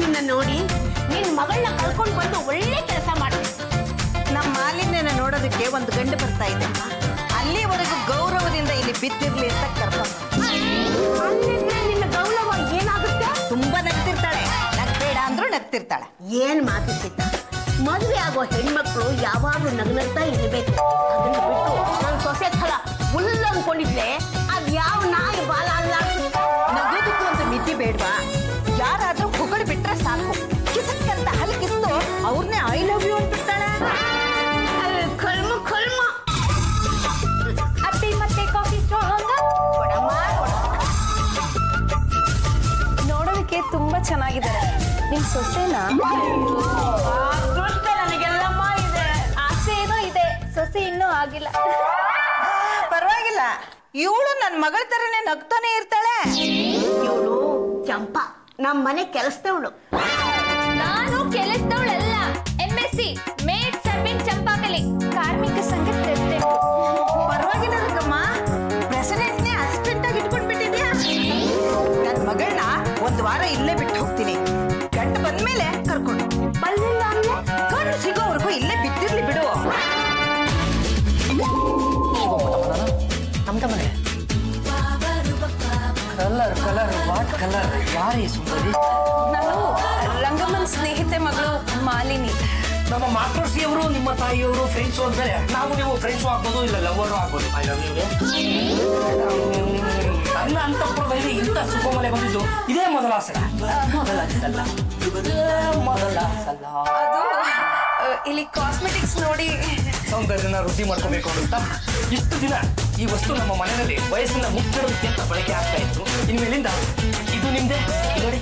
ಮಾಲಿನ್ಯನ ನೋಡಿ ನಿನ್ ಮಗಳನ್ನ ಕಳ್ಕೊಂಡು ಬಂದು ಒಳ್ಳೆ ಕೆಲಸ ಮಾಡಿ. ನಮ್ಮ ಮಾಲಿನ್ಯನ ನೋಡೋದಕ್ಕೆ ಒಂದು ಗಂಡು ಬರ್ತಾ ಇದೆ. ಅಲ್ಲಿವರೆಗೂ ಗೌರವದಿಂದ ಇಲ್ಲಿ ಬಿದ್ದಿರ್ಲಿ ಅಂತ ಕರ್ಕೊಂಡು. ನಿನ್ನ ಗೌರವ ಏನಾಗುತ್ತೆ? ತುಂಬಾ ನಗ್ತಿರ್ತಾಳೆ. ನಗ್ಬೇಡ ಅಂದ್ರೂ ನಗ್ತಿರ್ತಾಳೆ. ಏನ್ ಮಾತಿರ್ತಿದ್ದ? ಮದುವೆ ಆಗೋ ಹೆಣ್ಮಕ್ಳು ಯಾವಾಗ್ಲೂ ನಗ್ನಗ್ತಾ ಇರ್ಬೇಕು. ಅದನ್ನ ಬಿಟ್ಟು ನನ್ನ ಸೊಸೆ ಥರ ಫುಲ್ ಅನ್ಕೊಂಡಿದ್ಲೆ ಅದ್ ಯಾವ ನಾಯಿ ಬಾಲ ಅಲ್ಲ. ನಗೋದಕ್ಕೂ ಒಂದು ಮಿತಿ ಬೇಡ್ವಾ? ಯಾರಾದ್ರೂ ಹೊಗಳು ಬಿಟ್ರೆ ಸಾಕು, ಕಿಸಕ್ಕಂತ ಹಲ್ಕಿಸ್ತು ಅವ್ರನ್ನೇ ಐ ಲವ್ ಯು ಅಂದ್ಬಿಡ್ತಾಳೆ. ಕಲ್ಮ ಕಲ್ಮ. ಅಪ್ಪಿ ಮತ್ತೆ ಕಾಫಿ ನೋಡೋದಕ್ಕೆ ತುಂಬಾ ಚೆನ್ನಾಗಿದ್ದಾರೆ. ನಿಮ್ ಸೊಸೆನಾ? ನನಗೆಲ್ಲಮ್ಮ ಇದೆ. ಆಸೆ ಏನೋ ಇದೆ, ಸೊಸೆ ಇನ್ನೂ ಆಗಿಲ್ಲ. ಪರವಾಗಿಲ್ಲ, ಇವಳು ನನ್ನ ಮಗಳ ತರನೇ ನಗ್ತಾನೆ ಇರ್ತಾಳೆ. ಇವಳು ಚಂಪಾ, ನಮ್ಮ ಮನೆ ಕೆಲಸದವಳು. ನಾನು ಕೆಲಸದವಳಲ್ಲ, MSc ಮೇಡ್ ಸರ್ವಿಂಗ್ ಚಂಪಾಕಲಿ, ಕಾರ್ಮಿಕ ಸಂಘ ಪ್ರೆಸಿಡೆಂಟ್. ಪರವಾಗಿಲ್ಲ ರಂಗಮ್ಮ, ಪ್ರೆಸಿಡೆಂಟ್ನೇ ಅಸಿಸ್ಟೆಂಟ್ ಆಗಿ ಇಟ್ಕೊಂಡ್ಬಿಟ್ಟಿದ್ಯಾ. ನನ್ನ ಮಗಳನ್ನ ಒಂದು ವಾರ ಇಲ್ಲೇ ಬಿಟ್ಟು ಹೋಗ್ತೀನಿ. ಗಂಡು ಬಂದ್ಮೇಲೆ ಕರ್ಕೊಂಡು ಬಲ್ಲಿಲ್ಲ ಅಂದ್ರೆ ಗಂಡು ಸಿಗೋವರೆಗೂ ಇಲ್ಲೇ ಬಿದ್ದಿರ್ಲಿ ಬಿಡು. ನಮ್ದ ಮನೆ ಕಲರ್ ಕಲರ್ ವಾಟ್ ಕಲರ್? ಯಾರೇ ಸುಂದರಿ? ನಾನು ರಂಗಮ್ಮನ ಸ್ನೇಹಿತೆ ಮಗಳು ಮಾಲಿನಿ. ನಮ್ಮ ಮಾತೃಶ್ರೀಯವರು ನಿಮ್ಮ ತಾಯಿಯವರು ಫ್ರೆಂಡ್ಸು ಅಂತಾರೆ. ನಾವು ನೀವು ಫ್ರೆಂಡ್ಸು ಆಗ್ಬೋದು, ಇಲ್ಲ ಲವರು ಆಗ್ಬೋದು. I love you. ನನ್ನ ಅಂತಃಪುರದಲ್ಲಿ ಇಂಥ ಸುಖಮಲೆ ಬಂದಿದ್ದು ಇದೇ ಮೊದಲ ಸಲ. ಮೊದಲ ಸಲ ಅದು ಇಲ್ಲಿ ಕಾಸ್ಮೆಟಿಕ್ಸ್ ನೋಡಿ ಸೌಂದರ್ಯನ ವೃದ್ಧಿ ಮಾಡ್ಕೋಬೇಕು ಅಂತ ಇಷ್ಟು ದಿನ ಈ ವಸ್ತು ನಮ್ಮ ಮನೆಯಲ್ಲಿ ವಯಸ್ಸಿನ ಮುಚ್ಚಿಡೋದಕ್ಕೆ ಅಂತ ಬಳಕೆ ಆಗ್ತಾ ಇತ್ತು. ಇನ್ಮೇಲಿಂದ ಇದು ನಿಮ್ದೆ. ನೋಡಿ,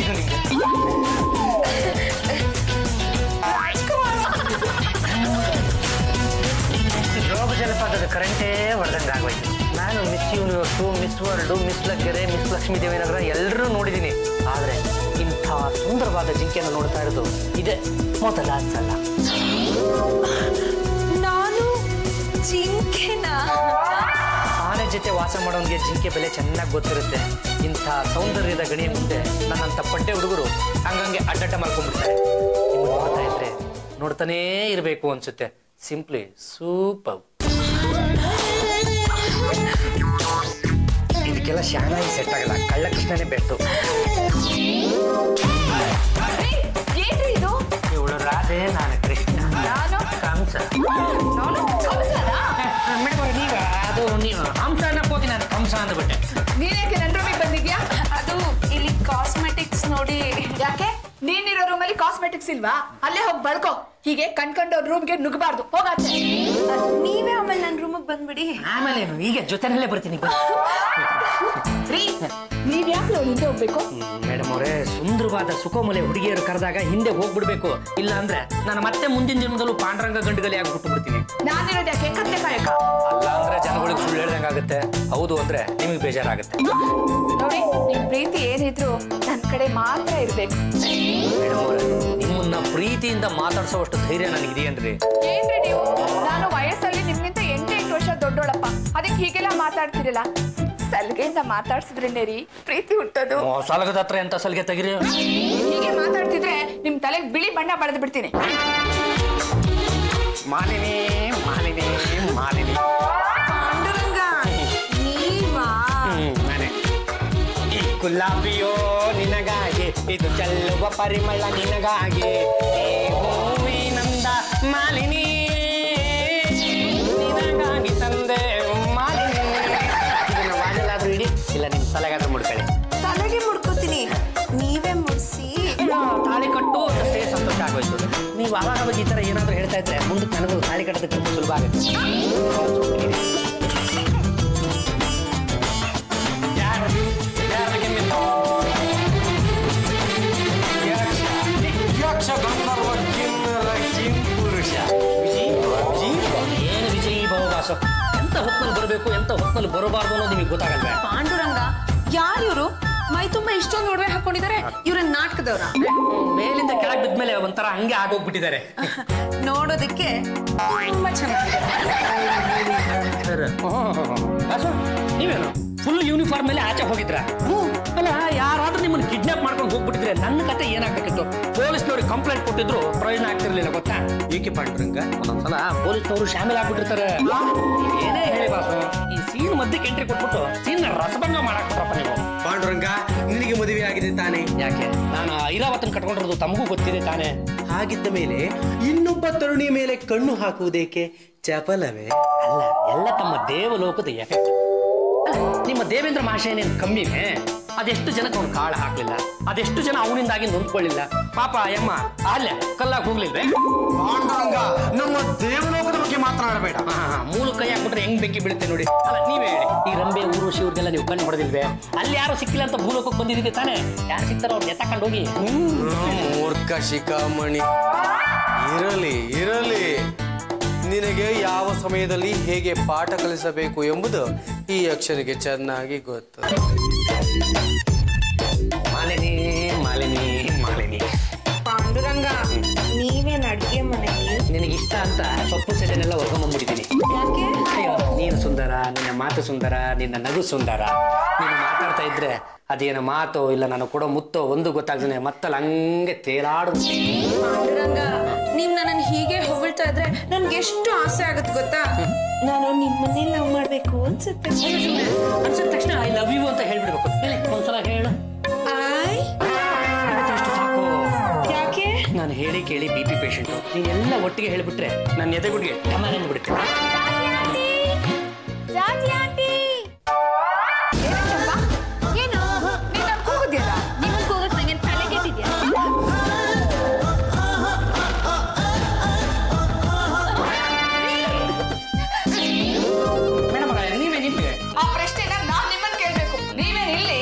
ಇದು ನಿಮ್ದೆ. ರೋಗ ಜಲಪಾತದ ಕರೆಂಟೇ ಹೊಡೆದಂಗೆ ಆಗೋಯ್ತು. ನಾನು Miss Universe, Miss World, miss Laggere, miss Lakshmi Devinagar ಎಲ್ಲರೂ ನೋಡಿದ್ದೀನಿ. ಆದರೆ ಇಂಥ ಸುಂದರವಾದ ಜಿಂಕೆಯನ್ನು ನೋಡ್ತಾ ಇರೋದು ಇದೆ ಮೊದಲ ಸಲ. ನಾನು ಜಿಂಕೆನಾ? ಆನೆ ಜೊತೆ ವಾಸ ಮಾಡೋನ್ಗೆ ಜಿಂಕೆ ಬೆಲೆ ಚೆನ್ನಾಗಿ ಗೊತ್ತಿರುತ್ತೆ. ಇಂಥ ಸೌಂದರ್ಯದ ಗಣಿಯ ಮುಂದೆ ನನ್ನಂಥ ಪಡ್ಡೆ ಹುಡುಗರು ಹಂಗಂಗೆ ಅಡ್ಡಡ್ಡ ಮಾಡ್ಕೊಂಡ್ಬಿಡ್ತಾರೆ. ನೀವು ನೋಡ್ತಾ ಇದ್ರೆ ನೋಡ್ತಾನೇ ಇರಬೇಕು ಅನ್ಸುತ್ತೆ. Simply super. ಇದಕ್ಕೆಲ್ಲ ಶಾನಾಗಿ ಸೆಟ್ ಆಗಲ್ಲ, ಕಳ್ಳ ಕೃಷ್ಣನೇ ಬೆಟ್ಟು. ಏನ್ರಿ ಇದು? ಇವಳು ರಾಧೆ, ನಾನು ಕೃಷ್ಣ. ನಾನು ಕಂಸ. ನಾನು ಕಂಸನಾ? ಮೇಡಮ್ ನೀವ ಅದು ನೀವು ಹಂಸ ಅನ್ನೋಕೆ ನಾನು ಕಂಸ ಅಂದ್ಬಿಟ್ಟೆ. ನೀನೇಕೆ ನನ್ನ ರೂಮಿಗೆ ಬಂದಿದ್ಯಾ? ಅದು ಇಲ್ಲಿ ಕಾಸ್ಮೆಟಿಕ್ಸ್ ನೋಡಿ. ಯಾಕೆ ನೀನಿರೋ ರೂಮಲ್ಲಿ ಕಾಸ್ಮೆಟಿಕ್ಸ್ ಇಲ್ವಾ? ಅಲ್ಲೇ ಹೋಗಿ ಬಳ್ಕೋ. ಹೀಗೆ ಕಣ್ಕಂಡವ್ರ ರೂಮ್ಗೆ ನುಗ್ಗಬಾರ್ದು. ಹೋಗಾಚೆ. ನೀವೇ ಆಮೇಲೆ ನನ್ನ ರೂಮಿಗೆ ಬಂದ್ಬಿಡಿ. ಆಮೇಲೆ ಈಗ ಜೊತೆನಲ್ಲೇ ಬರ್ತೀನಿ. ರೀ, ನೀವ್ ಯಾಕೆ ಹಿಂದೆ ಹೋಗ್ಬೇಕು? ಮೇಡಮ್ ಅವರೇ, ಸುಂದರವಾದ ಸುಖಮಲೆ ಹುಡುಗಿಯರು ಕರೆದಾಗ ಹಿಂದೆ ಹೋಗ್ಬಿಡ್ಬೇಕು. ಇಲ್ಲ ಅಂದ್ರೆ ನಾನು ಮತ್ತೆ ಮುಂದಿನ ಜನ್ಮದಲ್ಲೂ ಪಾಂಡುರಂಗ ಗಂಡುಗಲಿ ಆಗ್ಬಿಟ್ಟು ಬಿಡ್ತೀನಿ. ನಾನಿರೋದು ಯಾಕೆ ಕತ್ತೆ ಕಾಯಕ? ಅಲ್ಲ ಅಂದ್ರೆ ಜನಗಳಿಗೆ ಸುಳ್ಳು ಹೇಳ್ದಂಗಾಗುತ್ತೆ, ಹೌದು ಅಂದ್ರೆ ನಿಮಗೆ ಬೇಜಾರಾಗುತ್ತೆ. ನೋಡಿ, ನಿಮ್ ಪ್ರೀತಿ ಏನಿದ್ರು ನನ್ ಕಡೆ ಮಾತ್ರ ಇರ್ಬೇಕು. ಮೇಡಮ್ ಅವರೇ, ನಿಮ್ಮನ್ನ ಪ್ರೀತಿಯಿಂದ ಮಾತಾಡ್ಸೋವಷ್ಟು ಧೈರ್ಯ ನನಗಿದೆಯೇನ್ರಿ? ಏನ್ರಿ ನೀವು? ನಾನು ವಯಸ್ಸಲ್ಲಿ ನಿಮ್ಗಿಂತ 8 ವರ್ಷ ದೊಡ್ಡೋಳಪ್ಪ. ಅದಕ್ಕೆ ಹೀಗೆಲ್ಲ ಮಾತಾಡ್ತಿರಲ್ಲ. ಸಲ್ಗೆಯಿಂದ ಮಾತಾಡ್ಸಿದ್ರೇನೆ ರೀ ಪ್ರೀತಿ ಹುಟ್ಟೋದು. ಸಲಗದ ಹತ್ರ ಎಂತ ಸಲ್ಗೆ ತೆಗಿರಿ. ಹೀಗೆ ಮಾತಾಡ್ತಿದ್ರೆ ನಿಮ್ ತಲೆಗೆ ಬಿಳಿ ಬಣ್ಣ ಬಳೆದು ಬಿಡ್ತೀನಿ. ಮಾಲಿನಿ ಮಾಲಿನಿ ಮಾಲಿನಿ. ಪಾಂಡುರಂಗ, ನೀವಾ? ನಾನೇ. ಈ ಗುಲಾಬಿಯೋ ನಿನಗಾಗಿ, ಇದು ಚೆಲ್ಲುವ ಪರಿಮಳ ನಿನಗಾಗಿ, ಈ ಹೂವಿನಂದ ಮಾಲಿನಿ ನಿನಗಾಗಿ ತಂದೆ ಮಾಲಿನಿ. ಇದನ್ನ ವಾಜಲಾದ್ರೂ ಇಡಿ, ಇಲ್ಲ ನಿಮ್ ತಲೆಗಾದ್ರೂ ಮುಡ್ಕೊಳ್ಳಿ. ತಲೆಗೆ ಮುಡ್ಕೋತೀನಿ, ನೀವೇ ಮುಡ್ಸಿ. ತಾಳಿ ಕಟ್ಟು ಅಷ್ಟೇ ಸಂತೋಷ ಆಗೋಯ್ತು. ನೀವು ಅವಾಗ ಈ ತರ ಏನಾದ್ರು ಹೇಳ್ತಾ ಇದ್ರೆ ಮುಂದಕ್ಕೆ ನನಗೂ ತಾಳಿ ಕಟ್ಟೋದಕ್ಕೆ ತುಂಬ ಸುಲಭ ಆಗುತ್ತೆ. ಏನು ವಿಜಯ್ ಭವಭಾಸ, ಎಂತ ಹೊತ್ತಲ್ಲಿ ಬರಬೇಕು ಎಂತ ಹೊತ್ತಲ್ಲಿ ಬರಬಾರ್ದು ಅನ್ನೋದು ನಿಮಗೆ ಗೊತ್ತಾಗಲ್ವೇ? ಪಾಂಡುರಂಗ, ಯಾರು ಇವರು? ಮೈ ತುಂಬಾ ಇಷ್ಟೊಂದು ಒಡವೆ ಹಾಕೊಂಡಿದ್ದಾರೆ. ಇವ್ರ ನಾಟಕದವ್ರ? ಮೇಲಿಂದ ಕೆಳಗೆ ಬಿದ್ಮೇಲೆ ಒಂಥರ ಹಂಗೆ ಆಗೋಗ್ಬಿಟ್ಟಿದ್ದಾರೆ. ನೋಡೋದಕ್ಕೆ ತುಂಬಾ ಚೆನ್ನಾಗಿದೆ. ಸರ್. ನೀವೇನು ಫುಲ್ ಯೂನಿಫಾರ್ಮ್ ಮೇಲೆ ಆಚೆ ಹೋಗಿದ್ರ? ಅಲ್ಲ, ಯಾರಾದ್ರೂ ನಿಮ್ಮನ್ನ ಕಿಡ್ನಾಪ್ ಮಾಡ್ಕೊಂಡು ಹೋಗ್ಬಿಟ್ಟಿದ್ರೆ ನನ್ನ ಕತೆ ಏನಾಗ್ಬೇಕಿತ್ತು? ಪೊಲೀಸ್ನವ್ರಿಗೆ ಕಂಪ್ಲೇಂಟ್ ಕೊಟ್ಟಿದ್ರು ಪ್ರಯೋಜನ ಆಗ್ತಿರ್ಲಿಲ್ಲ ಗೊತ್ತಾ? ಏಕೆ ಪಾಂಡುರಂಗ? ಒಂದೊಂದ್ಸಲ ಪೊಲೀಸ್ನವರು ಶಾಮೀಲ್ ಆಗ್ಬಿಟ್ಟಿರ್ತಾರೆ. ಏನೇ ಹೇಳಿ ಬಾಸು, ಈ ಸೀನ್ ಮಧ್ಯಕ್ಕೆ ಎಂಟ್ರಿ ಕೊಟ್ಬಿಟ್ಟು ಸೀನ್ ರಸಭಂಗ ಮಾಡಕ್ ಬಿಟ್ರಪ್ಪ ನೀವು. ಪಾಂಡುರಂಗ, ನಿನಗೆ ಮದುವೆ ಆಗಿದೆ ತಾನೆ? ಯಾಕೆ? ನಾನು ಐರಾವತನ್ ಕಟ್ಕೊಂಡಿರೋದು ತಮಗೂ ಗೊತ್ತಿದೆ ತಾನೆ. ಹಾಗಿದ್ದ ಮೇಲೆ ಇನ್ನೊಬ್ಬ ತರುಣಿ ಮೇಲೆ ಕಣ್ಣು ಹಾಕುವುದೇಕೆ? ಚಪಲವೇ? ಅಲ್ಲ, ಎಲ್ಲ ತಮ್ಮ ದೇವಲೋಕದ ಎಫೆಕ್ಟ್. ನಿಮ್ಮ ದೇವೇಂದ್ರ ಮಹಾಶಯನೇನು ಕಮ್ಮಿನೇ? ಅದೆಷ್ಟು ಜನಕ್ಕೆ ಅವ್ನು ಕಾಳು ಹಾಕ್ಲಿಲ್ಲ, ಅದೆಷ್ಟು ಜನ ಅವನಿಂದಾಗಿ ನೊಂದ್ಕೊಳ್ಳಿಲ್ಲ. ಪಾಪ ಅಯ್ಯಮ್ಮ ಅಲ್ಲೇ ಕಲ್ಲಾಗ ಹೋಗ್ಲಿಲ್ವೇ? ಪಾಂಡುರಂಗ, ನಮ್ಮ ದೇವಲೋಕದ ಬಗ್ಗೆ ಮಾತನಾಡಬೇಡ. ಮೂಲ ಕೈ ಹಾಕ್ಬಿಟ್ರೆ ಹೆಂಗ್ ಬೆಂಕಿ ಬೀಳುತ್ತೆ ನೋಡಿ. ಅಲ್ಲ, ನೀವೇ ಹೇಳಿ, ಈ ರಂಬೆ ಊರ್ವಶಿ ಇವ್ರಿಗೆಲ್ಲ ನೀವು ಕಣ್ಣು ಹೊಡೆದಿಲ್ವೇ? ಅಲ್ಲಿ ಯಾರು ಸಿಕ್ಕಿಲ್ಲ ಅಂತ ಭೂಲೋಕಕ್ಕೆ ಬಂದಿದ್ದೀವಿ ತಾನೆ. ಯಾರು ಸಿಗ್ತಾರೋ ಅವ್ರು ಎತ್ತಕೊಂಡು ಹೋಗಿ. ಮೂರ್ಖ ಶಿಖಾಮಣಿ, ಇರಲಿ ಇರಲಿ. ನಿನಗೆ ಯಾವ ಸಮಯದಲ್ಲಿ ಹೇಗೆ ಪಾಠ ಕಲಿಸಬೇಕು ಎಂಬುದು ಈ ಅಕ್ಷರಿಗೆ ಚೆನ್ನಾಗಿ ಗೊತ್ತು. ಮಾಲಿನಿ ಮಾಲಿನಿ ಮಾಲಿನಿ. ಪಾಂಡುರಂಗ, ನೀವೇನ್ ಅಡ್ಗೆ ಮನೆಯಲ್ಲಿ? ನಿನಗಿಷ್ಟ ಅಂತ ಸೊಪ್ಪು ಸೆಲೆನೆಲ್ಲ ಹೊರ್ಕೊಂಡ್ಬಂದ್ಬಿಟ್ಟಿದ್ದೀನಿ. ಯಾಕೆ? ಅಯ್ಯೋ, ನೀನು ಸುಂದರ, ನಿನ್ನ ಮಾತು ಸುಂದರ, ನಿನ್ನ ನಗು ಸುಂದರ. ನೀನು ಮಾತಾಡ್ತಾ ಇದ್ರೆ ಅದೇನು ಮಾತೋ ಇಲ್ಲ ನಾನು ಕೊಡೋ ಮುತ್ತೋ ಒಂದು ಗೊತ್ತಾಗ್ತಾನೆ, ಮತ್ತಲ್ಲಿ ಹಂಗೆ ತೇಲಾಡು. ಪಾಂಡುರಂಗ, ನೀವ್ ನನ್ನನ್ನು ಹೀಗೆ ಹೊಗಳ್ತಾ ಇದ್ರೆ ನನ್ಗೆ ಎಷ್ಟು ಆಸೆ ಆಗುತ್ತೆ ಗೊತ್ತಾ? ನಾನು ನಿಮ್ಮನ್ನೇ ಲವ್ ಮಾಡ್ಬೇಕು ಅನ್ಸುತ್ತೆ. ಅನ್ಸಿದ ತಕ್ಷಣ ಐ ಲವ್ ಯು ಅಂತ ಹೇಳ್ಬಿಡ್ಬೇಕು. ಹೇಳಿ, ಒಂದ್ಸಲ ಹೇಳು. ಅಷ್ಟು ಸಾಕು. ಯಾಕೆ? ನಾನು ಹೇಳಿ ಕೇಳಿ BP ಪೇಷಂಟು. ನೀನೆಲ್ಲ ಒಟ್ಟಿಗೆ ಹೇಳಿಬಿಟ್ರೆ ನನ್ನ ಎದೆಗುಡಿಗೆ ಟಮಾನೆ ಬಿಡುತ್ತೆ. ಏನು ನೀನ್ ಕೂಗುದಿಲ್ಲ? ನಿಮ್ ಕೂಗಕ್ ನಂಗೆ ತಲೆ ಕೆಟ್ಟಿದ್ಯಾ? ಮೇಡಮ್ ನೀವೇನಿಲ್ಲ? ಆ ಪ್ರಶ್ನೆನ ನಾನ್ ನಿಮ್ಮನ್ನ ಕೇಳ್ಬೇಕು, ನೀವೇನ್ ಇಲ್ಲಿ?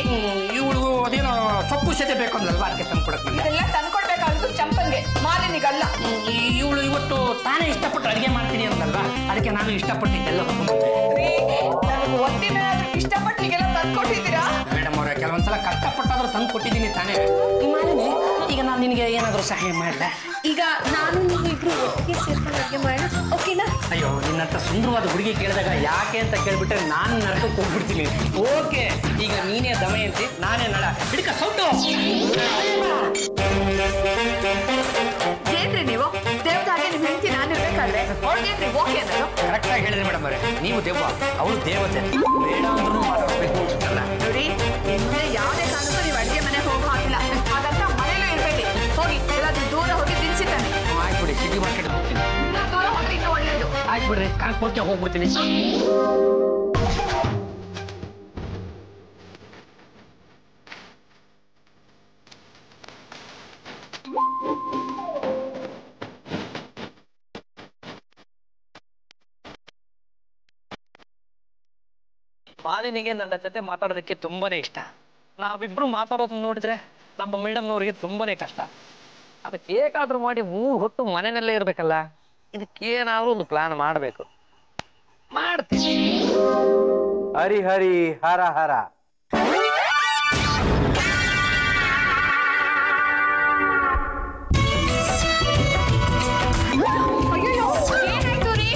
ಇವಳು ಅದೇನೋ ಸೊಪ್ಪು ಸೆದೆ ಬೇಕು ಅಂದಲ್ವಾ, ಅದಕ್ಕೆ ತಂದು ಕೊಡಕ್ ಬಂದೆ. ಇದೆಲ್ಲ ತಂದ್ಕೊಡ್ಬೇಕಾದ್ರು ಚಂಪನ್ಗೆ, ಮಾಲಿನಿಗಲ್ಲ. ಇವಳು ಇವತ್ತು ತಾನೇ ಇಷ್ಟಪಟ್ಟು ಅಡುಗೆ ಮಾಡ್ತೀನಿ ಅಂದಲ್ವಾ, ಅದಕ್ಕೆ ನಾನು ಇಷ್ಟಪಟ್ಟಿದ್ದೆಲ್ಲ ಹೊತ್ಕೊಂಡ್ಬಂದೆ. ನನಗೆ ಒಂದಿನ ಇಷ್ಟಪಟ್ಟು ಹೀಗೆಲ್ಲ ತಂದ್ಕೊಟ್ಟಿದ್ದೀರಾ? ಮೇಡಮ್ ಅವರೇ, ಕೆಲವೊಂದ್ಸಲ ಕಷ್ಟಪಟ್ಟಾದ್ರೂ ತಂದು ಕೊಟ್ಟಿದ್ದೀನಿ ತಾನೇ. ಮಾಲಿನಿ, ಈಗ ನಾನು ನಿನಗೆ ಏನಾದರೂ ಸಹಾಯ ಮಾಡಲ? ಈಗ ನಾನು ನೀವಿಬ್ರು ಒಟ್ಟಿಗೆ ಸೇರ್ಕೊಂಡು ಅಡ್ಗೆ ಮಾಡೋಣ, ಓಕೆನಾ? ಅಯ್ಯೋ, ನಿನ್ನಂತ ಸುಂದರವಾದ ಹುಡುಗಿ ಕೇಳಿದಾಗ ಯಾಕೆ ಅಂತ ಕೇಳ್ಬಿಟ್ರೆ ನಾನು ನರಕಕ್ಕೆ ಹೋಗ್ಬಿಡ್ತೀನಿ. ಓಕೆ, ಈಗ ನೀನೇ ದಮಯಂತಿ, ನಾನೇ ನಳ. ಹಿಡ್ಕ ಸೌಟು. ಏನ್ರಿ ನೀವು ದೇವದಾಗೆ ನಿಮ್ ಹೆಂಡತಿ ನಾನು ಇರ್ಬೇಕಾದ್ರೆ ಅವ್ಳಿಗೇನ್ರಿ ಓಕೆ ಅನ್ನೋದು? ಕರೆಕ್ಟಾಗಿ ಹೇಳಿದ್ರಿ ಮೇಡಮ್ ಅವರೇ, ನೀವು ದೆವ್ವ, ಅವಳು ದೇವತೆ. ಬೇಡ ಅಂದ್ರೂ ಮಾತಾಡಬೇಕು ಅನ್ಸುತ್ತಲ್ಲ. ನೋಡಿ, ಮುಂದೆ ಯಾವುದೇ ಕಾರಣಕ್ಕೂ ನೀವು ಅಡುಗೆ ಮನೆಗೆ ಹೋಗೋ ಹಾಕಿಲ್ಲ. ಹಾಗಂತ ಮನೇಲೂ ಇರ್ಬೇಡಿ. ಹೋಗಿ ಎಲ್ಲಾದ್ರೂ ದೂರ ಹೋಗಿ ತಿನ್ಸಿದ್ದಾನೆ. ಆಯ್ತು ಬಿಡಿ, ಸಿಟಿ ಮಾರ್ಕೆಟ್ ಹೋಗ್ತೀನಿ. ದೂರ ಹೋಗಿ ಇನ್ನೂ ಒಳ್ಳೇದು. ಆಯ್ತು ಬಿಡ್ರಿ, ಕಾಣ್ಕೊಳ್ತಾ ಹೋಗ್ಬಿಡ್ತೀನಿ. ಮಾಲಿನಿಗೆ ನನ್ನ ಜೊತೆ ಮಾತಾಡೋದಕ್ಕೆ ತುಂಬಾನೇ ಇಷ್ಟ. ನಾವಿಬ್ರು ಮಾತಾಡೋದನ್ನ ನೋಡಿದ್ರೆ ನಮ್ಮ ಮೇಡಮ್ನವ್ರಿಗೆ ತುಂಬಾನೇ ಕಷ್ಟ. ಅದಕ್ಕೆ ಹೇಗಾದ್ರೂ ಮಾಡಿ 3 ಹೊತ್ತು ಮನೆಯಲ್ಲೇ ಇರ್ಬೇಕಲ್ಲ. ಇದಕ್ಕೇನಾದ್ರೂ ಒಂದು ಪ್ಲಾನ್ ಮಾಡಬೇಕು. ಮಾಡ್ತೀನಿ. ಹರಿ ಹರಿ ಹರ ಹರ. ಅಯ್ಯೋ, ಏನಾಯ್ತು ರೀ?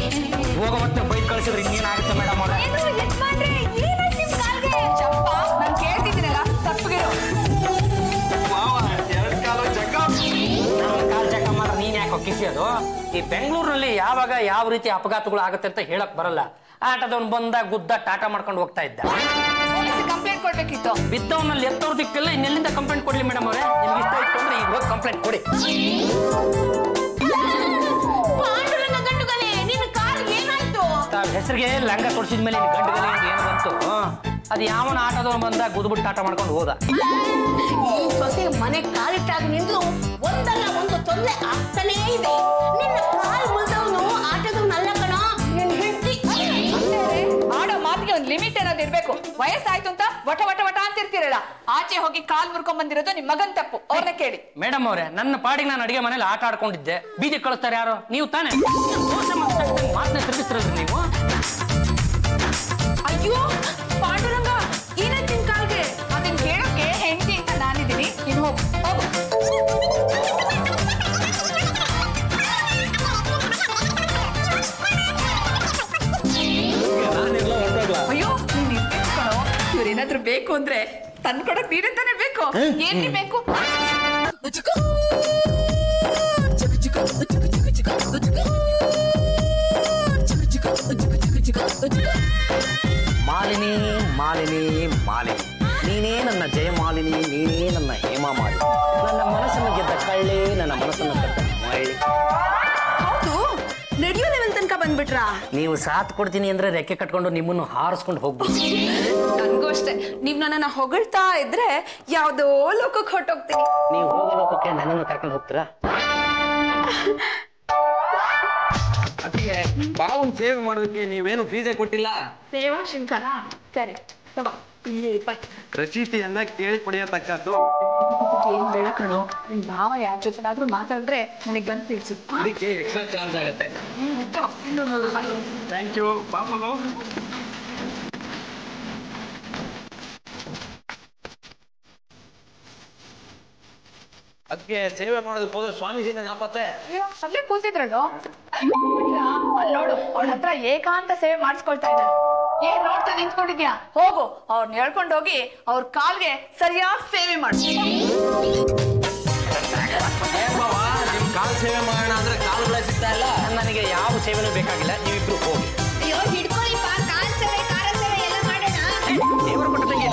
ಹೋಗೋ ಮತ್ತೆ ಬೈಕ್ ಕಳಿಸಿದ್ರೆ ಇನ್ನೇನಾಗುತ್ತೆ ಮೇಡಮ್ ಅವ್ರೆ? ಚಂಪಾ, ನಾನ್ ಕೇಳ್ತಿದ್ದೀನಲ್ಲ, ತಪ್ಪಗಿರೋ. ಕಾಲ್ ಜಗ ಮಾತ್ರ ನೀನ್ ಯಾಕೆ ಕಿಸಿಯೋದು? ಈ ಬೆಂಗಳೂರಿನಲ್ಲಿ ಯಾವಾಗ ಯಾವ ರೀತಿ ಅಪಘಾತಗಳು ಆಗುತ್ತೆ ಅಂತ ಹೇಳಕ್ ಬರಲ್ಲ. ಆಟದವ್ನು ಬಂದ ಗುದ್ದ ಟಾಟಾ ಮಾಡ್ಕೊಂಡು ಹೋಗ್ತಾ ಇದ್ದ. ಪೊಲೀಸ್ ಕಂಪ್ಲೇಂಟ್ ಕೊಡ್ಬೇಕಿತ್ತು. ಬಿದ್ದವನಲ್ಲಿ ಎತ್ತವ್ರ ದಿಕ್ಕೆಲ್ಲ ಇನ್ನೆಲ್ಲಿಂದ ಕಂಪ್ಲೇಂಟ್ ಕೊಡ್ಲಿ ಮೇಡಮ್ ಅವರೇ? ನಿಮ್ಗೆ ಇಷ್ಟ ಇತ್ತು ಅಂದ್ರೆ ಈಗ ಹೋಗಿ ಕಂಪ್ಲೇಂಟ್ ಕೊಡಿ. ಪಾಂಡುರಂಗ ಗಂಡುಗಲೆ, ನಿನ್ನ ಕಾಲ್ ಏನಾಯ್ತು? ತಾವ್ ಹೆಸರಿಗೆ ಲಂಗ ತೊಡ್ಸಿದ ಮೇಲೆ ಗಂಡುಗಲೆ ಅಂತ ಏನು ಬಂತು? ಅದು ಯಾವನ ಆಟದವ್ನು ಬಂದ ಗುದ್ಬಿಟ್ಟು ಟಾಟಾ ಮಾಡ್ಕೊಂಡು ಹೋದ. ಈ ಸೊಸೆ ಮನೆ ಕಾಲಿಟ್ಟಾಗಿನಿಂದಲೂ ಒಂದಲ್ಲ ಒಂದು ತೊಂದರೆ ಆಗ್ತಾನೇ ಇದೆ. ನಿನ್ನ ಕಾಲ್ ಮುರಿದವನು ಆಟದವನಲ್ಲ ಕಣೋ, ನಿನ್ನ ಹೆಂಡತಿ. ಆಡೋ ಮಾತಿಗೆ ಒಂದು ಲಿಮಿಟ್ ಅನ್ನೋದು ಇರ್ಬೇಕು. ವಯಸ್ಸಾಯ್ತು ಅಂತ ವಟ ವಟ ವಟ ಅಂತಿರ್ತೀರಲ್ಲ, ಆಚೆ ಹೋಗಿ ಕಾಲ್ ಮುರ್ಕೊಂಡ್ ಬಂದಿರೋದು ನಿಮ್ ಮಗನ್ ತಪ್ಪು. ಅವ್ರನ್ನ ಕೇಳಿ. ಮೇಡಮ್ ಅವರೇ, ನನ್ನ ಪಾಡಿಗೆ ನಾನು ಅಡಿಗೆ ಮನೇಲಿ ಆಟ ಆಡ್ಕೊಂಡಿದ್ದೆ. ಬೀದಿ ಕಳಿಸ್ತಾರೆ ಯಾರು? ನೀವು ತಾನೇ. ಮಾತನ್ನ ತಿರುಗಿಸ್ತಿರಲ್ರಿ ನೀವು. ಅಯ್ಯೋ ಪಾಂಡುರಂಗ, ಏನಾಯ್ತು ನಿನ್ ಕಾಲ್ಗೆ? ಅದನ್ನ ಹೇಳೋಕೆ ಹೆಂಡತಿ ಅಂತ ನಾನಿದ್ದೀನಿ. ನೀನು ಹೋಗು ಹೋಗು. ನಾನು ಏನಾದ್ರೂ ಬೇಕು ಅಂದ್ರೆ ತಂದ್ಕೊಡಕ್ ನೀನೇ ತಾನೇ ಬೇಕು. ಏನ್ರಿ ಬೇಕು? ಮಾಲಿನಿ ಮಾಲಿನಿ ಮಾಲಿನಿ, ನೀನೇ ನನ್ನ ಜಯಮಾಲಿನಿ, ನೀನೇ ನನ್ನ ಹೇಮಾಮಾಲಿನಿ, ನನ್ನ ಮನಸ್ಸನ್ನು ಗೆದ್ದ ಕಳ್ಳಿ, ನನ್ನ ಮನಸ್ಸನ್ನು ಗೆದ್ದ ಮಳ್ಳಿ. ಹೌದು, ನಡೆಯೋ ಲೆವೆಲ್ ತನಕ ಬಂದ್ಬಿಟ್ರಾ? ನೀವು ಸಾಥ್ ಕೊಡ್ತೀನಿ ಅಂದ್ರೆ ರೆಕ್ಕೆ ಕಟ್ಕೊಂಡು ನಿಮ್ಮನ್ನು ಹಾರಿಸ್ಕೊಂಡು ಹೋಗ್ಬೋದು. ನನ್ಗೂ ಅಷ್ಟೇ, ನೀವ್ ನನ್ನನ್ನ ಹೊಗಳ್ತಾ ಇದ್ರೆ ಯಾವ್ದೋ ಲೋಕಕ್ಕೆ ಹೊರಟೋಗ್ತೀನಿ. ನೀವು ಹೋಗೋ ಲೋಕಕ್ಕೆ ನನ್ನನ್ನು ಕರ್ಕೊಂಡು ಹೋಗ್ತೀರಾ? ಅದಕ್ಕೆ ಬಾವನ್ ಸೇವೆ ಮಾಡೋದಕ್ಕೆ ನೀವೇನು ಫೀಸೇ ಕೊಟ್ಟಿಲ್ಲ. ಸೇವಾ ಶಂಕರ, ಸರಿ ತಗೋ. ರಸೀತಿಯನ್ನ ಕೇಳಿ ಪಡೆಯತಕ್ಕದ್ದು. ಏನ್ ಬೇಡ ಕಣೋ, ನಿನ್ ಭಾವ ಯಾರ ಜೊತೆನಾದ್ರೂ ಮಾತಾಡಿದ್ರೆ ನನಗೆ ಬಂದು ತಿಳಿಸು. ಅದಕ್ಕೆ ಎಕ್ಸ್ಟ್ರಾ ಚಾರ್ಜ್ ಆಗುತ್ತೆ. Thank you Babu. ಅದಕ್ಕೆ ಸೇವೆ ಮಾಡೋದಕ್ಕೆ ಹೋದ್ರೆ ಸ್ವಾಮೀಜಿನ ಜ್ಞಾಪತ್ತೆ. ಅಲ್ಲೇ ಕೂತಿದ್ರಲ್ಲೋ ನೋಡು, ಅವಳ ಹತ್ರ ಏಕಾಂತ ಸೇವೆ ಮಾಡಿಸ್ಕೊಳ್ತಾ ಇದ್ದಾರೆ. ಏನ್ ನೋಡ್ತಾ ನಿಂತ್ಕೊಂಡಿದ್ಯಾ? ಹೋಗು, ಅವ್ರನ್ನ ಹೇಳ್ಕೊಂಡು ಹೋಗಿ ಅವ್ರ ಕಾಲ್ಗೆ ಸರಿಯಾಗಿ ಸೇವೆ ಮಾಡಿ. ನಿಮ್ ಕಾಲ್ ಸೇವೆ ಮಾಡೋಣ ಅಂದ್ರೆ ಕಾಲುಗಳೇ ಸಿಗ್ತಾ ಇಲ್ಲ. ನನಗೆ ಯಾವ ಸೇವೆನೂ ಬೇಕಾಗಿಲ್ಲ, ನೀವಿಬ್ರು ಹೋಗಿ. ಅಯ್ಯೋ ಹಿಡ್ಕೊಳ್ಳಿಪ್ಪ, ಕಾಲ್ ಸೇವೆ ಕಾರ ಸೇವೆ ಎಲ್ಲ ಮಾಡೋಣ. ದೇವರು ಕೊಟ್ಟ ತಂಗಿ.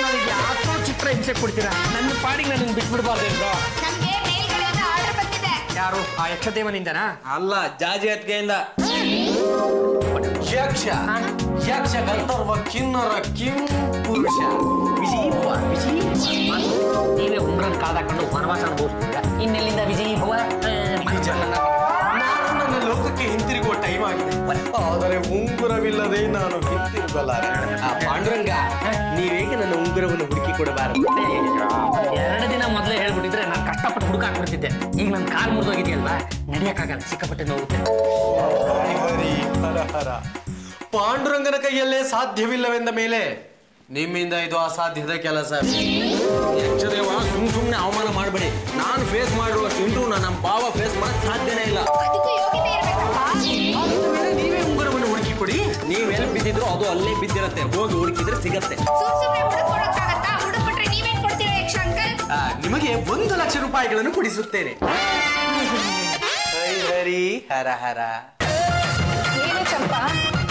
ನನಗೆ ಯಾಕೋ ಚಿತ್ರ ಹಿಂಸೆ ಕೊಡ್ತೀರಾ? ನನ್ನ ಪಾಡಿಗೆ ನನ್ನ ಬಿಟ್ಬಿಡ್ಬಾರ್ದು. ನಮ್ಗೆ ಮೇಲ್ಗಡೆಯಿಂದ ಆರ್ಡರ್ ಬಂದಿದೆ. ಯಾರು? ಆ ಯಕ್ಷದೇವನಿಂದನಾ? ಅಲ್ಲ, ಜಾಜಿ ಅತ್ತಿಗೆಯಿಂದ. ಯಕ್ಷ ಯಕ್ಷ ಗಂಧರ್ವ ಕಿನ್ನರ ಕಿಂ ಪುರುಷ ವಿಜಯೀಭವ ವಿಜಯೀಭವ. ನೀವೇ ಉಂಗ್ರನ್ ಕಾದಾಕೊಂಡು ವನವಾಸ ಅನುಭವಿಸ್ತೀರಾ, ಇನ್ನೆಲ್ಲಿಂದ ವಿಜಯೀಭವ? ನಾನು ನನ್ನ ಲೋಕಕ್ಕೆ ಹಿಂತಿರುಗುವ ಟೈಮ್ ಆಗಿದೆ, ಆದರೆ ಉಂಗುರವಿಲ್ಲದೆ ನಾನು ಹಿಂತಿರುಗಲಾರೆ. ಆ ಪಾಂಡುರಂಗ, ನೀವೇಗೆ ನನ್ನ ಉಂಗುರವನ್ನು ಹುಡುಕಿ ಕೊಡಬಾರದು? 2 ದಿನ ಮೊದಲೇ ಹೇಳ್ಬಿಟ್ಟಿದ್ರೆ ನಾನು ಕಷ್ಟಪಟ್ಟು ಹುಡುಕಾಕ್ಬಿಡ್ತಿದ್ದೆ. ಈಗ ನನ್ನ ಕಾಲು ಮುರಿದೋಗಿದೆಯಲ್ವಾ, ನಡೆಯಕ್ಕಾಗಲ್ಲ, ಸಿಕ್ಕಾಪಟ್ಟೆ ನೋವುತ್ತೆ. ಹರಿ ಹರ ಹರ. ಪಾಂಡುರಂಗನ ಕೈಯಲ್ಲೇ ಸಾಧ್ಯವಿಲ್ಲವೆಂದ ಮೇಲೆ ನಿಮ್ಮಿಂದ ಇದು ಅಸಾಧ್ಯದ ಕೆಲಸ. ಯಕ್ಷದೇವ, ಸುಮ್ನೆ ಅವಮಾನ ಮಾಡಬೇಡಿ. ನಾನು ಫೇಸ್ ಮಾಡುವಷ್ಟು ನಮ್ಮ ಭಾವ ಫೇಸ್ ಮಾಡಕ್ ಸಾಧ್ಯನೇ ಇಲ್ಲ. ಅದಕ್ಕೂ ಯೋಗ್ಯತೆ ಇರ್ಬೇಕಪ್ಪ. ನೀವೇ ಉಂಗುರವನ್ನು ಹುಡುಕಿ ಕೊಡಿ. ನೀವೆಲ್ಲಿ ಬಿದ್ದಿದ್ರು ಅದು ಅಲ್ಲೇ ಬಿದ್ದಿರತ್ತೆ, ಹೋಗಿ ಹುಡುಕಿದ್ರೆ ಸಿಗತ್ತೆ. ಸುಮ್ನೆ ಹುಡುಕೊಡಕ್ಕಾಗತ್ತಾ? ಹುಡುಕ್ಬಿಟ್ರೆ ನೀವೇನ್ ಕೊಡ್ತೀರಾ ಯಕ್ಷ ಅಂಕಲ್? ನಿಮಗೆ 1 ಲಕ್ಷ ರೂಪಾಯಿಗಳನ್ನು ಕೊಡಿಸುತ್ತೇನೆ. ಹರಿ ಹರಿ ಹರ ಹರ. ಏನು ಚಂಪಾ,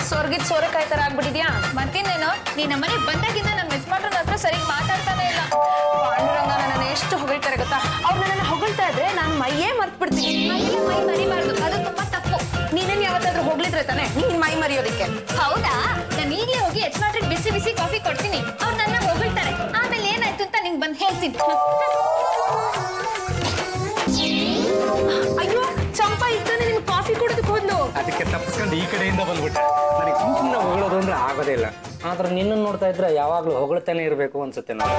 ಸ್ವರ್ಗಿದ್ ಸೋರೆಕಾಯಿ ತರ ಆಗ್ಬಿಟ್ಟಿದ್ಯಾ? ಮತ್ತಿನ್ನೇನು, ನೀನ್ ನಮ್ಮನೆ ಬಂದಾಗಿಂದ ನಮ್ಮ ಯಜಮಾನ್ರನ್ನ ಹತ್ರ ಸರಿಗ್ ಮಾತಾಡ್ತಾನೆ ಇಲ್ಲ. ಪಾಂಡುರಂಗ ನನ್ನ ಎಷ್ಟು ಹೊಗಳ್ತಾರೆ ಗೊತ್ತಾ? ಅವ್ರು ನನ್ನನ್ನು ಹೊಗಳ್ತಾ ಇದ್ರೆ ನಾನು ಮೈಯೇ ಮರ್ತ್ ಬಿಡ್ತೀನಿ. ಮೈ ಮರಿಬಾರ್ದು, ಅದು ತುಂಬಾ ತಪ್ಪು. ನೀನೇನ್ ಯಾವತ್ತಾದ್ರೂ ಹೋಗ್ಲಿದ್ರೆ ತಾನೆ ನೀನ್ ಮೈ ಮರಿಯೋದಕ್ಕೆ? ಹೌದಾ? ನಾನು ಈಗಲೇ ಹೋಗಿ ಯಜಮಾನ್ರಿಗೆ ಬಿಸಿ ಬಿಸಿ ಕಾಫಿ ಕೊಡ್ತೀನಿ. ಅವ್ರು ನನ್ನ ಹೊಗಳ್ತಾರೆ, ಆಮೇಲೆ ಏನಾಯ್ತು ಅಂತ ನಿಂಗೆ ಬಂದು ಹೇಳ್ತೀನಿ. ಅಯ್ಯೋ ಚಂಪಾ, ಇದ್ದಾನೆ ನಿಮ್ಗೆ ಕಾಫಿ ಕೊಡೋದಕ್ಕೆ ಹೋದ್ಲು. ಅದಕ್ಕೆ ತಪ್ಪಿಸ್ಕೊಂಡು ಈ ಕಡೆಯಿಂದ ಬಂದ್ಬಿಟ್ಟೆ. ನನಗೆ ಸುಮ್ಮನೆ ಹೊಗಳೋದು ಅಂದ್ರೆ ಆಗೋದೇ ಇಲ್ಲ. ಆದ್ರೆ ನಿನ್ನನ್ನು ನೋಡ್ತಾ ಇದ್ರೆ ಯಾವಾಗಲೂ ಹೊಗಳ್ತಾನೆ ಇರಬೇಕು ಅನ್ಸುತ್ತೆ ನಾನು.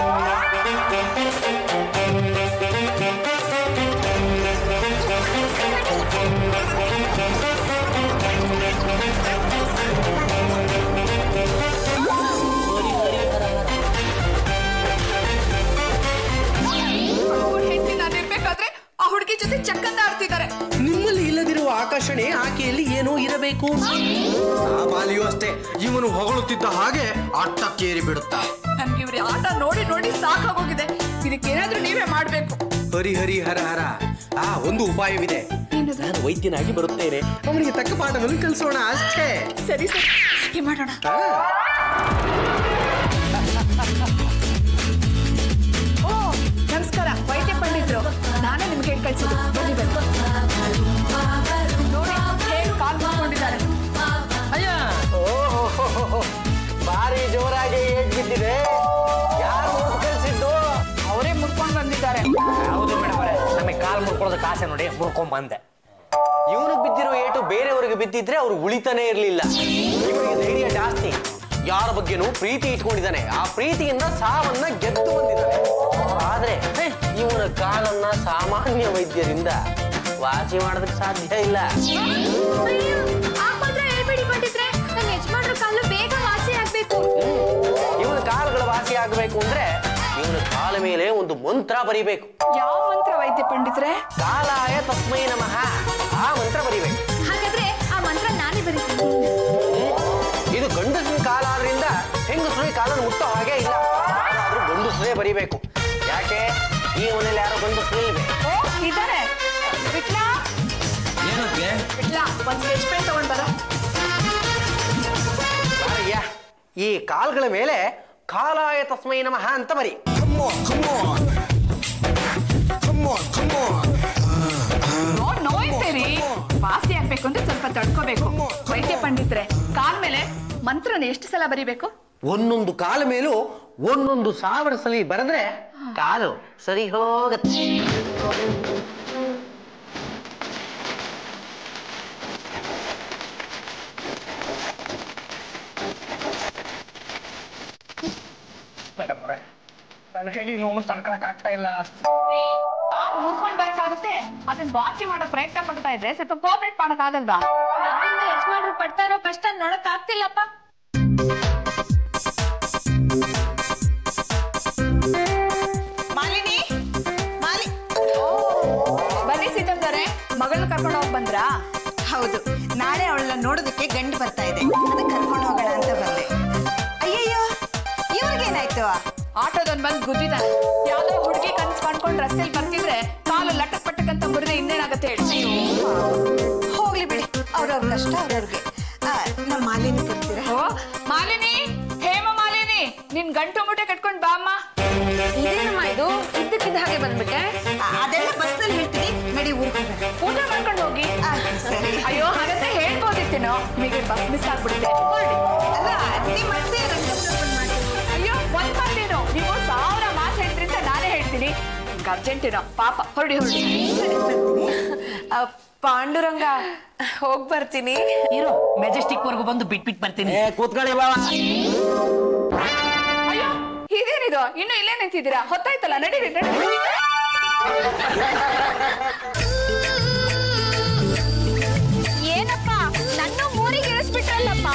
ಹೆಂಡತಿ ನಾನು ಇರ್ಬೇಕಾದ್ರೆ ಆ ಹುಡುಗಿ ಜೊತೆ ಚಕ್ಕಂದ ಆಡ್ತಿದ್ದಾರೆ. ನಿಮ್ಮಲ್ಲಿ ಇಲ್ಲದಿರುವ ಆಕರ್ಷಣೆ ಆಕೆಯಲ್ಲಿ ಏನೋ ಇರಬೇಕು. ಆ ಬಾಲಿಯೂ ಅಷ್ಟೇ, ಇವನು ಹೊಗಳುತ್ತಿದ್ದ ಹಾಗೆ ಅಟ್ಟಕ್ಕೇರಿ ಬಿಡುತ್ತಾ. ನನ್ಗೆ ಇವ್ರ ಆಟ ನೋಡಿ ನೋಡಿ ಸಾಕಾಗೋಗಿದೆ. ಇದಕ್ಕೇನಾದ್ರೂ ನೀವೇ ಮಾಡ್ಬೇಕು. ಹರಿ ಹರಿ ಹರ ಹರ. ಒಂದು ಉಪಾಯವಿದೆ. ನಾನು ವೈದ್ಯನಾಗಿ ಬರುತ್ತೇನೆ, ಅವನಿಗೆ ತಕ್ಕ ಪಾಠವನ್ನು ಕಲಿಸೋಣ ಅಷ್ಟೇ. ಸರಿ ಸರಿ, ಹೀಗೆ ಮಾಡೋಣ. ಓ ನಮಸ್ಕಾರ, ವೈದ್ಯ ಪಂಡಿತರು. ನಾನೇ ನಿಮ್ಗೆ ಹೇಳಿ ಕಳ್ಸಿದ್ದು. ಬನ್ನಿ ಬನ್ನಿ. ನೋಡಿ ಹೇಗೆ ಕಾಲ್ ಮಾಡ್ಕೊಂಡಿದ್ದಾರೆ. ಅಯ್ಯ, ಭಾರಿ ಜೋರಾಗಿ ಏಟ್ ಬಿದ್ದಿದೆ. ಯಾರು ಕಳಿಸಿದ್ದು? ಅವರೇ ಮುಟ್ಕೊಂಡು ಬಂದಿದ್ದಾರೆ. ಹೌದು ಮೇಡಮ್, ನಮಗೆ ಕಾಲು ಮುರ್ಕೊಳ್ಳೋದಕ್ಕೆ ಆಸೆ ನೋಡಿ ಮುರ್ಕೊಂಡ್ ಬಂದೆ. ಇವನು ಬಿದ್ದಿರೋ ಏಟು ಬೇರೆಯವರಿಗೆ ಬಿದ್ದಿದ್ರೆ ಅವ್ರು ಉಳಿತಾನೆ ಇರ್ಲಿಲ್ಲ. ಇವನಿಗೆ ಧೈರ್ಯ ಜಾಸ್ತಿ, ಯಾರ ಬಗ್ಗೆನೂ ಪ್ರೀತಿ ಇಟ್ಕೊಂಡಿದ್ದಾನೆ. ಆ ಪ್ರೀತಿಯಿಂದ ಸಾವನ್ನ ಗೆದ್ದು ಬಂದಿದ್ದಾನೆ. ಆದ್ರೆ ಇವನ ಕಾಲನ್ನ ಸಾಮಾನ್ಯ ವೈದ್ಯರಿಂದ ವಾಸಿ ಮಾಡೋದಕ್ಕೆ ಸಾಧ್ಯ ಇಲ್ಲ. ಹೇಳ್ಬೇಡಿ ಪಂಡಿತ್ರೆ, ನನ್ನ ಯಜಮಾನ್ರ ಕಾಲು ಬೇಗ ವಾಸಿ ಆಗ್ಬೇಕು. ಇವನ ಕಾಲುಗಳು ವಾಸಿ ಆಗ್ಬೇಕು ಅಂದ್ರೆ ಇವನ ಕಾಲ ಮೇಲೆ ಒಂದು ಮಂತ್ರ ಬರಿಬೇಕು. ಯಾವ ಮಂತ್ರ ವೈದ್ಯ ಪಂಡಿತ್ರೆ? ಕಾಲಾಯ ತಸ್ಮೈ ನಮಃ, ಆ ಮಂತ್ರ ಬರಿಬೇಕು. ಹಾಗಾದ್ರೆ ಆ ಮಂತ್ರ ನಾನೇ ಬರೀತೀನಿ. ಬರಿಬೇಕು. ಯಾಕೆ ಈ ಮನೇಲಿ ಯಾರೋ ಬಂದು ಓ ಇದಾರೆ. ವಿಟ್ಲಾ ವಿಟ್ಲಾ ಒಂದ್ ಸ್ಕೆಚ್ ಪೆನ್ ತಗೊಂಡ್ ಬರ. ಈ ಕಾಲ್ಗಳ ಮೇಲೆ ಕಾಲಾಯ ತಸ್ಮೈ ನಮಃ ಅಂತ ಬರಿ. ನೋಯ್ತೇರಿ ವಾಸಿ ಆಗ್ಬೇಕು ಅಂದ್ರೆ ಸ್ವಲ್ಪ ತಡ್ಕೋಬೇಕು. ವೈದ್ಯ ಪಂಡಿತ್ರೆ, ಕಾಲ್ ಮೇಲೆ ಮಂತ್ರನ ಎಷ್ಟು ಸಲ ಬರಿಬೇಕು? ಒಂದೊಂದು ಕಾಲ ಮೇಲೂ 1,000 ಸಲ ಬರೆದ್ರೆ ಕಾಲು ಸರಿ ಹೋಗತ್ತೆ. ಊರ್ಕೊಂಡ್ಬೇಕಾಗುತ್ತೆ. ಅದನ್ನ ವಾಸಿ ಮಾಡೋ ಪ್ರಯತ್ನ ಪಡ್ತಾ ಇದ್ರೆ ಸ್ವಲ್ಪ ಕೋಆಪರೇಟ್ ಮಾಡಕ್ಕಾಗಲ್ವಾ? ಯಜಮಾನ್ರು ಪಡ್ತಾ ಇರೋ ಕಷ್ಟ ನೋಡಕ್ ಆಗ್ತಿಲ್ಲಪ್ಪ. ಮಾಲಿನಿ ಬನ್ನಿ ಸೀತಮ್ಮನವರೇ, ಮಗಳನ್ನ ಕರ್ಕೊಂಡು ಹೋಗಿ ಬಂದ್ರಾ? ಹೌದು, ನಾಳೆ ಅವಳನ್ನ ನೋಡೋದಕ್ಕೆ ಗಂಡು ಬರ್ತಾ ಇದೆ, ಅದಕ್ಕೆ ಕರ್ಕೊಂಡು ಹೋಗೋಣ ಅಂತ ಬಂದೆ. ಅಯ್ಯಯ್ಯೋ, ಇವ್ರಿಗೇನಾಯ್ತು? ಆಟೋದನ್ ಬಂದ್ ಗುದ್ದಿದಾನೆ. ಯಾವ್ದೋ ಹುಡುಗಿ ಕನ್ಸ್ ಮಾಡ್ಕೊಂಡ್ ರಸ್ತೆಲಿ ಬರ್ತಿದ್ರೆ ಕಾಲು ಲಟಕ್ ಪಟಕ್ ಅಂತ ಮುರಿದ್ರೆ ಇನ್ನೇನಾಗತ್ತೆ ಹೇಳಿ? ಹೋಗ್ಲಿ ಬಿಡಿ, ಅವ್ರವ್ರ ಕಷ್ಟ ಅವ್ರವ್ರಿಗೆ. ನಮ್ಮ ಮಾಲಿನಿ ಬರ್ತೀರಾ? ಓ ಮಾಲಿನಿ, ಹೇಮ ಮಾಲಿನಿ, ನಿನ್ ಗಂಟು ಮೂಟೆ ಕಟ್ಕೊಂಡ್ ಬಾ ಅಮ್ಮ. ಇದೇನಮ್ಮ ಇದು ಇದ್ದಕ್ಕಿದ್ದ ಹಾಗೆ ಬಂದ್ಬಿಟ್ಟೆ? ಅದೆಲ್ಲ ಬಸ್ನಲ್ಲಿ ಹೇಳ್ತೀನಿ, ನಡಿ ಊರಿಗೆ ಹೋಗೋಣ. ಊಟ ಮಾಡ್ಕೊಂಡು ಹೋಗಿ. ಸರಿ. ಅಯ್ಯೋ ಹಾಗಂತ ಹೇಳ್ಬೋದಿತ್ತೇನೋ, ನಿಮಗೆ ಬಸ್ ಮಿಸ್ ಆಗ್ಬಿಡುತ್ತೆ. ಹೊರಡಿ. ಅಲ್ಲ, ನಿಮ್ಮ ಮತ್ತೆ ಮಾಡಿ. ಅಯ್ಯೋ ಒಂದ್ ಮಾತೇನು, ನೀವು 1000 ಮಾತು ಹೇಳ್ತೀರಿ ಅಂತ ನಾನೇ ಹೇಳ್ತೀನಿ. ಅರ್ಜೆಂಟ್ ಏನೋ ಪಾಪ, ಹೊರಡಿ. ಪಾಂಡುರಂಗ, ಹೋಗ್ ಬರ್ತೀನಿ. ಇರೋ ಮೆಜೆಸ್ಟಿಕ್ ವರ್ಗು ಬಂದು ಬಿಟ್ಬಿಟ್ಟು ಬರ್ತೀನಿ. ಕೂತ್ಕೊಳ್ಳಿ ಬಾವ. ಅಯ್ಯೋ ಇದೇನಿದು, ಇನ್ನು ಇಲ್ಲೇ ನಿಂತಿದ್ದೀರಾ? ಹೊತ್ತಾಯ್ತಲ್ಲ, ನಡೀರಿ. ಏನಪ್ಪ ನನ್ನ ಮೂರಿಗೆ ಇಳಿಸ್ಬಿಟ್ರಲ್ಲಪ್ಪ.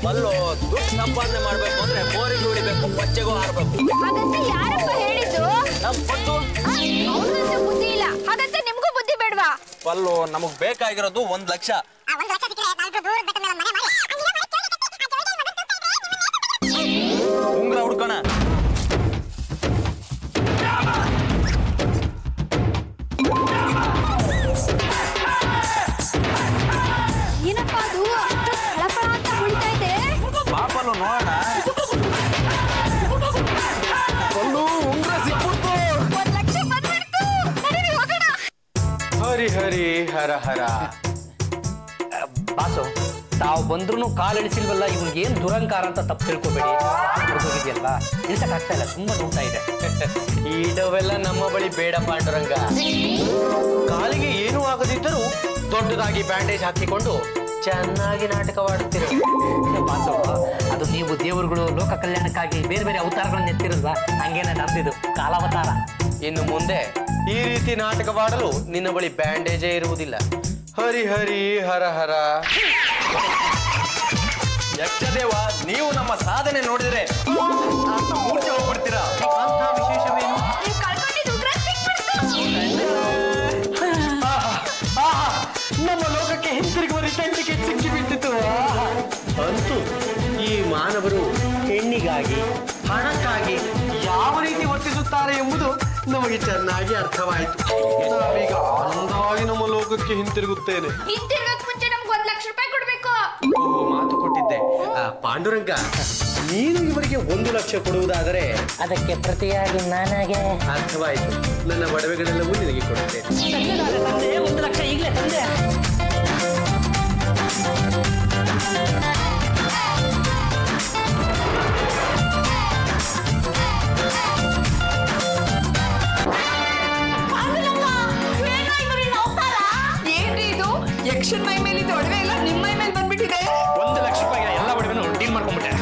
ಬಲ್ಲು ದುಡ್ಡು ಸಂಪಾದನೆ ಮಾಡ್ಬೇಕು ಅಂದ್ರೆ ಮೋರಿಗೆ ಉಳಿಬೇಕು, ಬಚ್ಚೆಗೂ ಹಾರ್ಬೇಕು. ಹಾಗಂತ ಯಾರಪ್ಪ ಹೇಳಿದ್ದು? ನಮ್ ಪಟ್ಟು ಅವ್ರಿಗಂತೂ ಬುದ್ಧಿ ಇಲ್ಲ, ಹಾಗಂತ ನಿಮ್ಗೂ ಬುದ್ಧಿ ಬೇಡ್ವಾ? ಬಲ್ಲು ನಮಗ್ ಬೇಕಾಗಿರೋದು 1 ಲಕ್ಷ. ಉಂಗ್ರ ಹುಡ್ಕೋಣ. ಏನಪ್ಪ ಅದು ಫಳಫಳ ಅಂತ ಹೊಳಿತಾ ಇದೆ? ಪಾಪಲ್ಲು ನೋಡೋಣ. ಉಂಗ್ರ ಸಿಕ್ಬಿಡ್ತು. 1 ಲಕ್ಷ ಬಂದ್ಬಿಡ್ತು. ನಡೀರಿ ಹೋಗೋಣ. ಹರಿ ಹರಿ ಹರ ಹರ. ಬಾಸು, ತಾವು ಬಂದ್ರು ಕಾಲಿಳಿಸಿಲ್ವಲ್ಲ, ಇವ್ನಿಗೆ ಏನ್ ದುರಂಕಾರ ಅಂತ ತಪ್ಪು ತಿಳ್ಕೊಬೇಡಿ. ಹೋಗಿದೆಯಲ್ಲ, ಇಳಿಸಕ್ಕಾಗ್ತಾ ಇಲ್ಲ, ತುಂಬಾ ನೋಡ್ತಾ ಇದೆ. ಈಡವೆಲ್ಲ ನಮ್ಮ ಬಳಿ ಬೇಡ ಪಾಂಡುರಂಗ. ಕಾಲಿಗೆ ಏನೂ ಆಗದಿದ್ದರೂ ದೊಡ್ಡದಾಗಿ ಬ್ಯಾಂಡೇಜ್ ಹಾಕಿಕೊಂಡು ಚೆನ್ನಾಗಿ ನಾಟಕವಾಡುತ್ತೀರ. ಬಾಸು, ಅದು ನೀವು ದೇವರುಗಳು ಲೋಕ ಕಲ್ಯಾಣಕ್ಕಾಗಿ ಬೇರೆ ಬೇರೆ ಅವತಾರಗಳನ್ನ ಎತ್ತಿರಲ್ವಾ, ಹಂಗೇನೆ ನಮ್ದಿದು ಕಾಲಾವತಾರ. ಇನ್ನು ಮುಂದೆ ಈ ರೀತಿ ನಾಟಕವಾಡಲು ನಿನ್ನ ಬಳಿ ಬ್ಯಾಂಡೇಜೇ ಇರುವುದಿಲ್ಲ. ಹರಿ ಹರಿ ಹರ ಹರ. ಯಕ್ಷದೇವ, ನೀವು ನಮ್ಮ ಸಾಧನೆ ನೋಡಿದ್ರೆ ಮೂರ್ಛೆ ಹೋಗ್ಬಿಡ್ತೀರಾ. ಅಂತ ವಿಶೇಷವೇನು? ನೀವು ಕಳ್ಕೊಂಡಿದ್ದು ಉಗ್ರ ಸಿಕ್ಬಿಡ್ತು. ನಮ್ಮ ಲೋಕಕ್ಕೆ ಹಿಂತಿರುಗುವ ತಂಡಿಗೆ ಸಿಕ್ಕಿ ಬಿಟ್ಟಿತು. ಅಂತೂ ಈ ಮಾನವರು ಹೆಣ್ಣಿಗಾಗಿ ಹಣಕ್ಕಾಗಿ ಯಾವ ರೀತಿ ವರ್ತಿಸುತ್ತಾರೆ ಎಂಬುದು ನಮಗೆ ಚೆನ್ನಾಗಿ ಅರ್ಥವಾಯಿತು. ನಾವೀಗ ಆನಂದವಾಗಿ ನಮ್ಮ ಲೋಕಕ್ಕೆ ಹಿಂತಿರುಗುತ್ತೇನೆ. ಹಿಂತಿರುಗಕ್ ಮುಂಚೆ ನಮ್ಗೆ 1 ಲಕ್ಷ ರೂಪಾಯಿ ಕೊಡ್ಬೇಕು. ಮಾತು ಕೊಟ್ಟಿದ್ದೆ. ಪಾಂಡುರಂಗ, ನೀನು ಇವರಿಗೆ 1 ಲಕ್ಷ ಕೊಡುವುದಾದರೆ ಅದಕ್ಕೆ ಪ್ರತಿಯಾಗಿ ನಾನಾಗೆ ಅರ್ಥವಾಯಿತು. ನನ್ನ ಒಡವೆಗಳೆಲ್ಲವೂ ನಿನಗೆ ಕೊಡುತ್ತೇನೆ. 1 ಲಕ್ಷ ಈಗಲೇ ತಂದೆ. ಏನ್ರಿ ಇದು? ಯಕ್ಷನ್ ಮೈ ಮೇಲಿದ್ದ ಒಡವೆ ಎಲ್ಲ ನಿಮ್ಮ ಮೈ ಮೇಲೆ ಬಂದ್ಬಿಟ್ಟಿದೆ. 1 ಲಕ್ಷ ರೂಪಾಯಿಗೆ ಎಲ್ಲ ಒಡವೆನೂ ಡೀಲ್ ಮಾಡ್ಕೊಂಡ್ಬಿಟ್ಟೆ.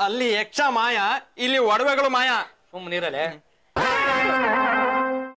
ಅಲ್ಲಿ ಯಕ್ಷ ಮಾಯ, ಇಲ್ಲಿ ಒಡವೆಗಳು ಮಾಯ. ಸುಮ್ಮನಿರಲೆ